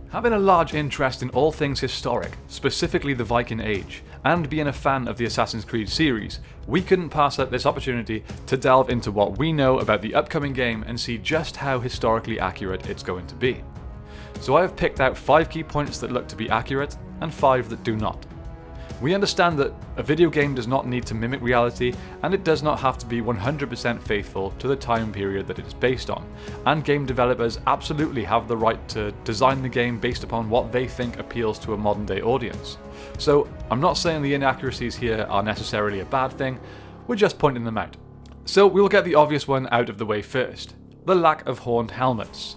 Having a large interest in all things historic, specifically the Viking Age, and being a fan of the Assassin's Creed series, we couldn't pass up this opportunity to delve into what we know about the upcoming game and see just how historically accurate it's going to be. So I have picked out 5 key points that look to be accurate, and 5 that do not. We understand that a video game does not need to mimic reality, and it does not have to be 100% faithful to the time period that it is based on, and game developers absolutely have the right to design the game based upon what they think appeals to a modern day audience. So I'm not saying the inaccuracies here are necessarily a bad thing, we're just pointing them out. So we'll get the obvious one out of the way first: the lack of horned helmets.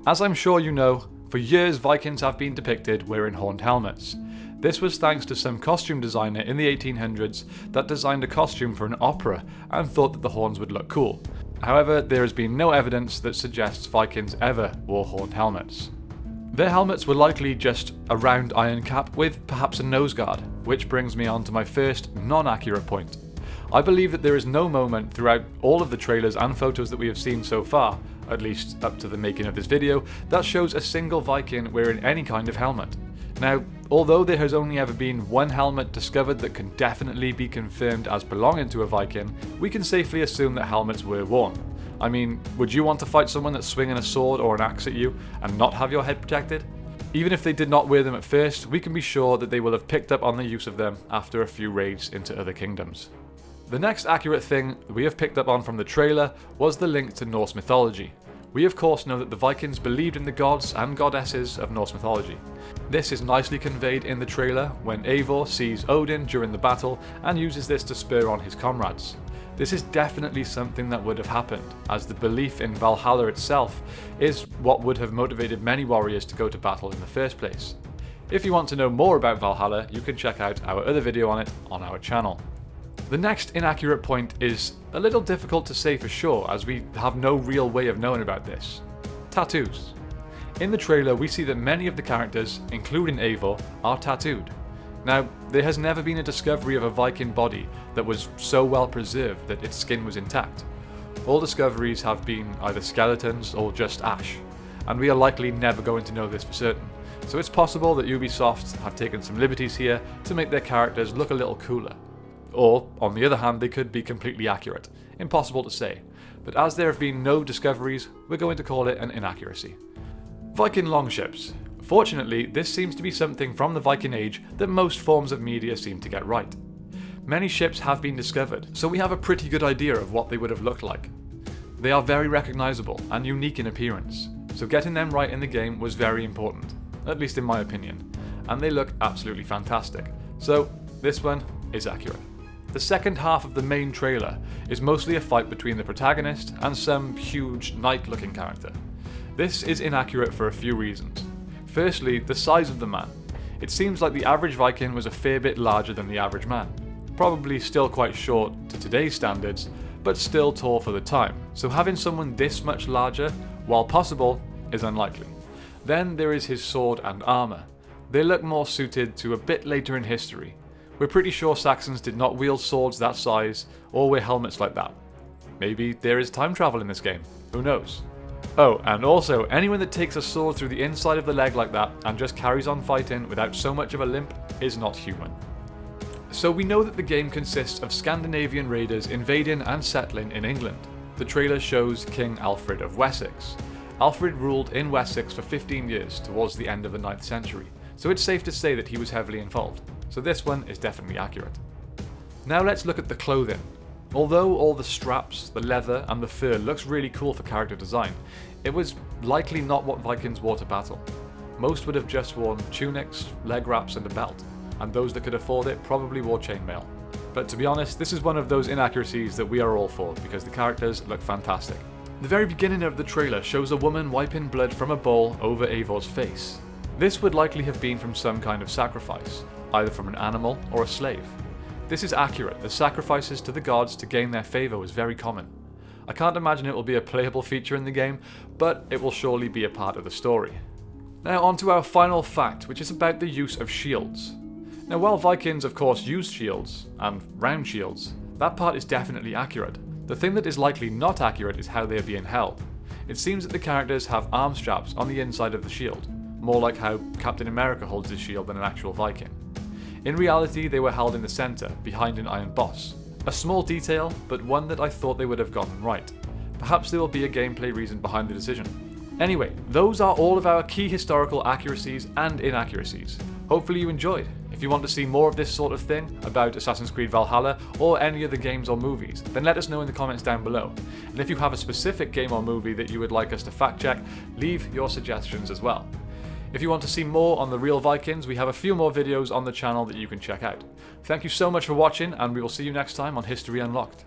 As I'm sure you know, for years Vikings have been depicted wearing horned helmets. This was thanks to some costume designer in the 1800s that designed a costume for an opera and thought that the horns would look cool. However, there has been no evidence that suggests Vikings ever wore horned helmets. Their helmets were likely just a round iron cap with perhaps a nose guard, which brings me on to my first non-accurate point. I believe that there is no moment throughout all of the trailers and photos that we have seen so far, at least up to the making of this video, that shows a single Viking wearing any kind of helmet. Now, although there has only ever been one helmet discovered that can definitely be confirmed as belonging to a Viking, we can safely assume that helmets were worn. I mean, would you want to fight someone that's swinging a sword or an axe at you and not have your head protected? Even if they did not wear them at first, we can be sure that they will have picked up on the use of them after a few raids into other kingdoms. The next accurate thing we have picked up on from the trailer was the link to Norse mythology. We of course know that the Vikings believed in the gods and goddesses of Norse mythology. This is nicely conveyed in the trailer when Eivor sees Odin during the battle and uses this to spur on his comrades. This is definitely something that would have happened, as the belief in Valhalla itself is what would have motivated many warriors to go to battle in the first place. If you want to know more about Valhalla, you can check out our other video on it on our channel. The next inaccurate point is a little difficult to say for sure, as we have no real way of knowing about this. Tattoos. In the trailer we see that many of the characters, including Eivor, are tattooed. Now, there has never been a discovery of a Viking body that was so well preserved that its skin was intact. All discoveries have been either skeletons or just ash, and we are likely never going to know this for certain. So it's possible that Ubisoft have taken some liberties here to make their characters look a little cooler. Or, on the other hand, they could be completely accurate. Impossible to say. But as there have been no discoveries, we're going to call it an inaccuracy. Viking longships. Fortunately, this seems to be something from the Viking Age that most forms of media seem to get right. Many ships have been discovered, so we have a pretty good idea of what they would have looked like. They are very recognisable and unique in appearance, so getting them right in the game was very important, at least in my opinion, and they look absolutely fantastic. So, this one is accurate. The second half of the main trailer is mostly a fight between the protagonist and some huge knight-looking character. This is inaccurate for a few reasons. Firstly, the size of the man. It seems like the average Viking was a fair bit larger than the average man. Probably still quite short to today's standards, but still tall for the time, so having someone this much larger, while possible, is unlikely. Then there is his sword and armour. They look more suited to a bit later in history. We're pretty sure Saxons did not wield swords that size or wear helmets like that. Maybe there is time travel in this game, who knows? Oh, and also, anyone that takes a sword through the inside of the leg like that and just carries on fighting without so much of a limp is not human. So we know that the game consists of Scandinavian raiders invading and settling in England. The trailer shows King Alfred of Wessex. Alfred ruled in Wessex for 15 years towards the end of the 9th century, so it's safe to say that he was heavily involved. So this one is definitely accurate. Now let's look at the clothing. Although all the straps, the leather and the fur looks really cool for character design, it was likely not what Vikings wore to battle. Most would have just worn tunics, leg wraps and a belt, and those that could afford it probably wore chainmail. But to be honest, this is one of those inaccuracies that we are all for because the characters look fantastic. The very beginning of the trailer shows a woman wiping blood from a bowl over Eivor's face. This would likely have been from some kind of sacrifice, either from an animal or a slave. This is accurate, as sacrifices to the gods to gain their favour was very common. I can't imagine it will be a playable feature in the game, but it will surely be a part of the story. Now on to our final fact, which is about the use of shields. Now while Vikings of course used shields, and round shields, that part is definitely accurate. The thing that is likely not accurate is how they are being held. It seems that the characters have arm straps on the inside of the shield. more like how Captain America holds his shield than an actual Viking. In reality, they were held in the centre, behind an iron boss. A small detail, but one that I thought they would have gotten right. Perhaps there will be a gameplay reason behind the decision. Anyway, those are all of our key historical accuracies and inaccuracies. Hopefully you enjoyed. If you want to see more of this sort of thing about Assassin's Creed Valhalla or any other games or movies, then let us know in the comments down below. And if you have a specific game or movie that you would like us to fact check, leave your suggestions as well. If you want to see more on the real Vikings, we have a few more videos on the channel that you can check out. Thank you so much for watching, and we will see you next time on History Unlocked.